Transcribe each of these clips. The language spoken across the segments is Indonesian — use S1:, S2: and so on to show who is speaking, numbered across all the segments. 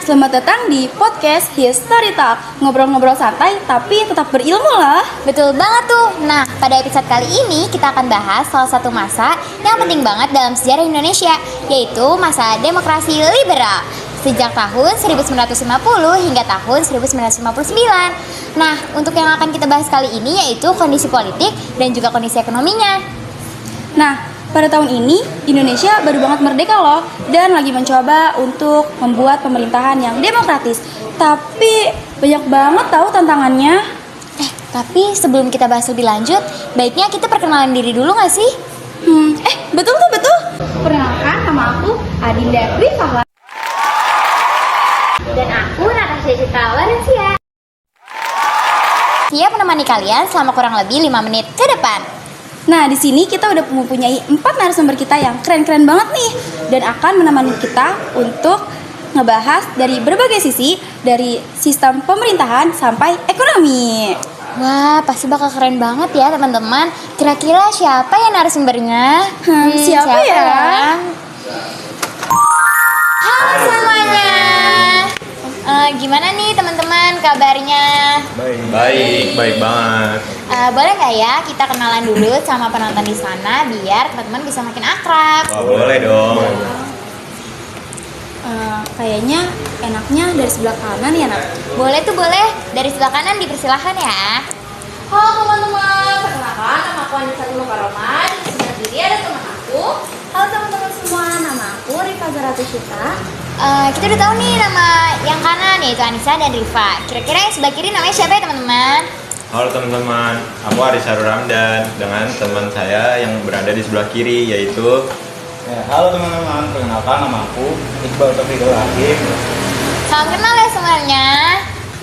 S1: Selamat datang di podcast History Talk. Ngobrol-ngobrol santai tapi tetap berilmu lah.
S2: Betul banget tuh. Nah, pada episode kali ini kita akan bahas salah satu masa yang penting banget dalam sejarah Indonesia, yaitu masa demokrasi liberal sejak tahun 1950 hingga tahun 1959. Nah, untuk yang akan kita bahas kali ini yaitu kondisi politik dan juga kondisi ekonominya.
S1: Nah, pada tahun ini Indonesia baru banget merdeka loh, dan lagi mencoba untuk membuat pemerintahan yang demokratis. Tapi banyak banget tahu tantangannya.
S2: Tapi sebelum kita bahas lebih lanjut, baiknya kita perkenalan diri dulu nggak sih?
S1: Betul tuh, betul. Perkenalkan, nama aku Adinda Dwi Fahla.
S2: Dan aku Natasha Citra Walensia. Siap menemani kalian selama kurang lebih 5 menit ke depan.
S1: Nah, di sini kita udah mempunyai 4 narasumber kita yang keren-keren banget nih, dan akan menemani kita untuk ngebahas dari berbagai sisi, dari sistem pemerintahan sampai ekonomi.
S2: Wah, pasti bakal keren banget ya teman-teman. Kira-kira siapa ya narasumbernya?
S1: Siapa ya?
S2: Halo semuanya. Gimana nih teman-teman kabarnya?
S3: Baik banget.
S2: Boleh nggak ya kita kenalan dulu sama penonton di sana biar teman-teman bisa makin akrab?
S3: Oh, boleh dong.
S1: Kayaknya enaknya dari sebelah kanan ya, Nak?
S2: Boleh tuh, boleh. Dari sebelah kanan dipersilahkan ya.
S4: Halo teman-teman, perkenalkan nama aku Anissa Mukaroma. Di sebelah kiri ada teman aku. Halo teman-teman semua, nama aku Rifa Zaratu Syuta.
S2: Kita udah tahu nih nama yang kanan yaitu Anissa dan Rifa. Kira-kira yang sebelah kiri namanya siapa ya teman-teman?
S3: Halo teman-teman, aku Arisarul Ramdan dengan teman saya yang berada di sebelah kiri yaitu.
S5: Halo teman-teman, perkenalkan nama aku Iqbal Taufikul Hakim.
S2: Salam kenal ya semuanya.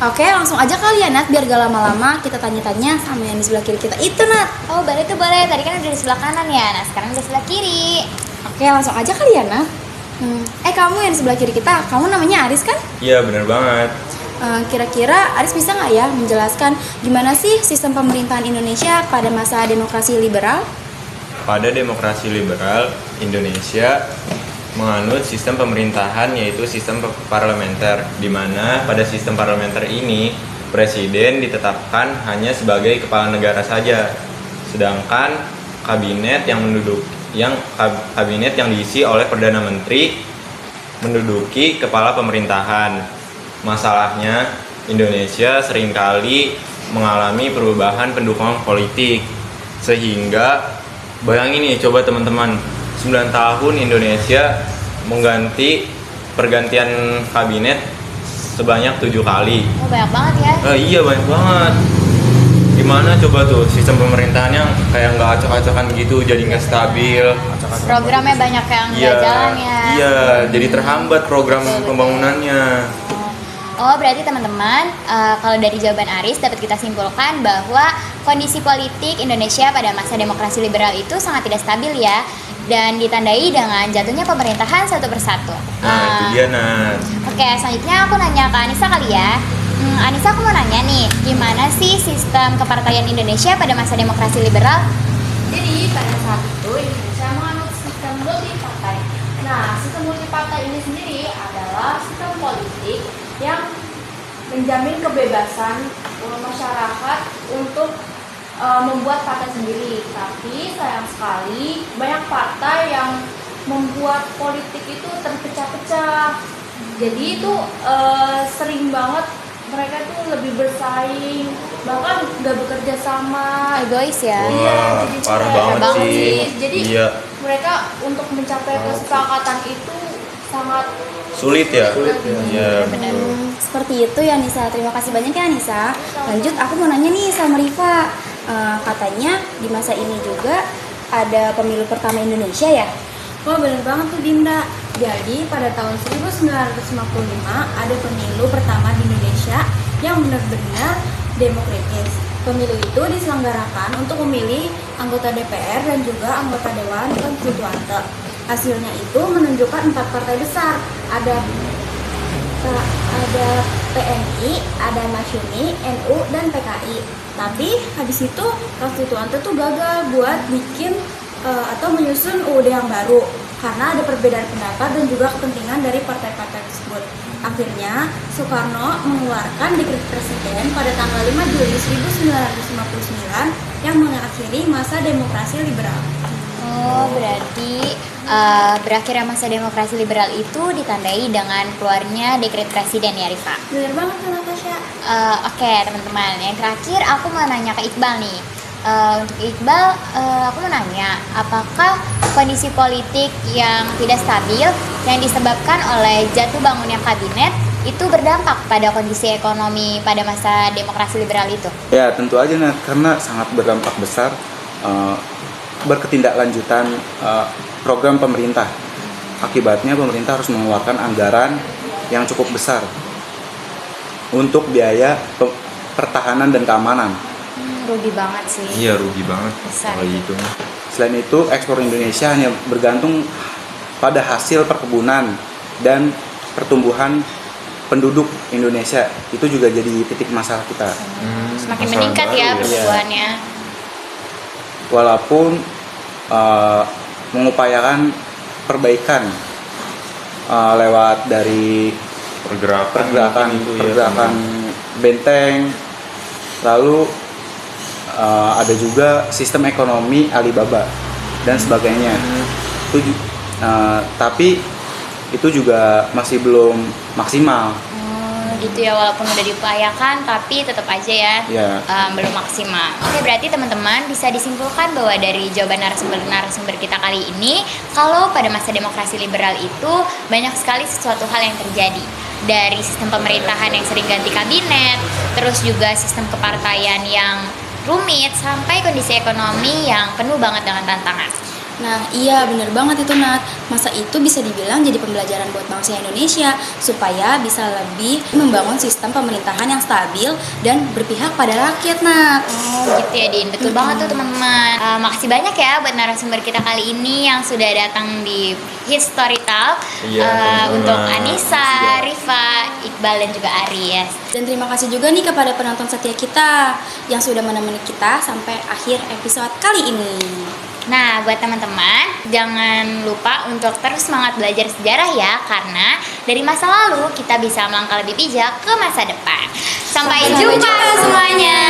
S1: Oke, langsung aja kali ya, Nat, biar gak lama-lama kita tanya-tanya sama yang di sebelah kiri kita itu, Nat.
S2: Oh, boleh tuh, boleh. Tadi kan udah di sebelah kanan ya. Nah, sekarang udah sebelah kiri.
S1: Oke, langsung aja kali ya, Nat. Kamu yang di sebelah kiri kita, kamu namanya Aris kan?
S3: Iya, benar banget.
S1: Kira-kira Aris bisa nggak ya menjelaskan gimana sih sistem pemerintahan Indonesia pada masa demokrasi liberal?
S3: Pada demokrasi liberal, Indonesia menganut sistem pemerintahan yaitu sistem parlementer, di mana pada sistem parlementer ini presiden ditetapkan hanya sebagai kepala negara saja, sedangkan kabinet kabinet yang diisi oleh perdana menteri menduduki kepala pemerintahan. Masalahnya, Indonesia seringkali mengalami perubahan pendukung politik, sehingga bayangin nih, coba teman-teman, 9 tahun Indonesia mengganti pergantian kabinet sebanyak 7 kali.
S2: Oh, banyak banget ya.
S3: Iya, banyak banget. Gimana coba tuh sistem pemerintahannya kayak nggak acak-acakan gitu, jadi nggak stabil.
S2: Programnya banyak yang nggak jalan ya.
S3: Iya, jadi terhambat program pembangunannya.
S2: Oh, berarti teman-teman, kalau dari jawaban Aris dapat kita simpulkan bahwa kondisi politik Indonesia pada masa demokrasi liberal itu sangat tidak stabil ya, dan ditandai dengan jatuhnya pemerintahan satu persatu.
S3: Nah, itu dia, Nat.
S2: Oke, selanjutnya aku nanya ke Anissa kali ya. Anissa, aku mau nanya nih, gimana sih sistem kepartaian Indonesia pada masa demokrasi liberal?
S4: Jadi pada saat itu Indonesia menganut sistem multipartai. Nah, sistem multipartai ini sendiri adalah sistem politik yang menjamin kebebasan masyarakat untuk membuat partai sendiri. Tapi sayang sekali banyak partai yang membuat politik itu terpecah-pecah. Jadi itu sering banget mereka tuh lebih bersaing, bahkan nggak bekerja sama.
S2: Egois ya.
S3: Wah,
S4: jadi
S3: parah
S4: kayak
S3: banget sih.
S4: Jadi
S3: Iya.
S4: mereka untuk mencapai kesepakatan itu sangat
S3: Sulit ya?
S2: Iya, benar.
S1: Seperti itu ya, Nisa. Terima kasih banyak ya, Nisa. Lanjut, aku mau nanya nih sama Rifa. Katanya di masa ini juga ada pemilu pertama Indonesia ya?
S4: Wah, bener banget tuh Dinda. Jadi pada tahun 1955 ada pemilu pertama di Indonesia yang benar-benar demokratis. Pemilu itu diselenggarakan untuk memilih anggota DPR dan juga anggota Dewan Konstituante. Hasilnya itu menunjukkan 4 partai besar. Ada PNI, ada Masyumi, NU, dan PKI. Tapi habis itu Konstituante tuh gagal buat bikin atau menyusun UUD yang baru.
S1: karena ada perbedaan pendapat dan juga kepentingan dari partai-partai tersebut. Akhirnya, Soekarno mengeluarkan dekret presiden pada tanggal 5 Juli 1959 yang mengakhiri masa demokrasi liberal.
S2: Oh, berarti berakhirnya masa demokrasi liberal itu ditandai dengan keluarnya dekret presiden ya, Rifa?
S1: Bener banget kan, Natasha?
S2: Oke, teman-teman. Yang terakhir aku mau nanya ke Iqbal nih. Untuk Iqbal, aku mau nanya, apakah kondisi politik yang tidak stabil yang disebabkan oleh jatuh bangunnya kabinet itu berdampak pada kondisi ekonomi pada masa demokrasi liberal itu?
S5: Ya tentu aja Nat, karena sangat berdampak besar berketindaklanjutan program pemerintah. Akibatnya pemerintah harus mengeluarkan anggaran yang cukup besar untuk biaya pertahanan dan keamanan.
S2: Rugi banget sih.
S3: Iya, rugi banget
S2: Besar.
S3: kalau gitu.
S5: Selain itu, ekspor Indonesia hanya bergantung pada hasil perkebunan dan pertumbuhan penduduk Indonesia. Itu juga jadi titik masalah kita.
S2: Semakin
S3: Masalah
S2: meningkat
S3: baru
S2: ya
S3: ya.
S2: pertumbuhannya.
S5: Walaupun mengupayakan perbaikan lewat dari
S3: Pergerakan mungkin itu ya,
S5: benteng, lalu ada juga sistem ekonomi Alibaba dan sebagainya. Tapi itu juga masih belum maksimal.
S2: Gitu ya, walaupun udah diupayakan tapi tetap aja ya,
S5: Ya.
S2: belum maksimal. Oke, berarti teman-teman bisa disimpulkan bahwa dari jawaban narasumber kita kali ini, kalau pada masa demokrasi liberal itu banyak sekali sesuatu hal yang terjadi. Dari sistem pemerintahan yang sering ganti kabinet, terus juga sistem kepartaian yang rumit, sampai kondisi ekonomi yang penuh banget dengan tantangan.
S1: Nah, iya bener banget itu, Nat. Masa itu bisa dibilang jadi pembelajaran buat bangsa Indonesia supaya bisa lebih membangun sistem pemerintahan yang stabil dan berpihak pada rakyat, Nat.
S2: Oh gitu ya, Din. Betul banget tuh teman-teman. Makasih banyak ya buat narasumber kita kali ini yang sudah datang di History Talk.
S3: Iya, teman-teman.
S2: Untuk Anissa, Rifa, Iqbal dan juga Aries.
S1: Dan terima kasih juga nih kepada penonton setia kita yang sudah menemani kita sampai akhir episode kali ini.
S2: Nah, buat teman-teman, jangan lupa untuk terus semangat belajar sejarah ya, karena dari masa lalu kita bisa melangkah lebih bijak ke masa depan. Sampai jumpa semuanya.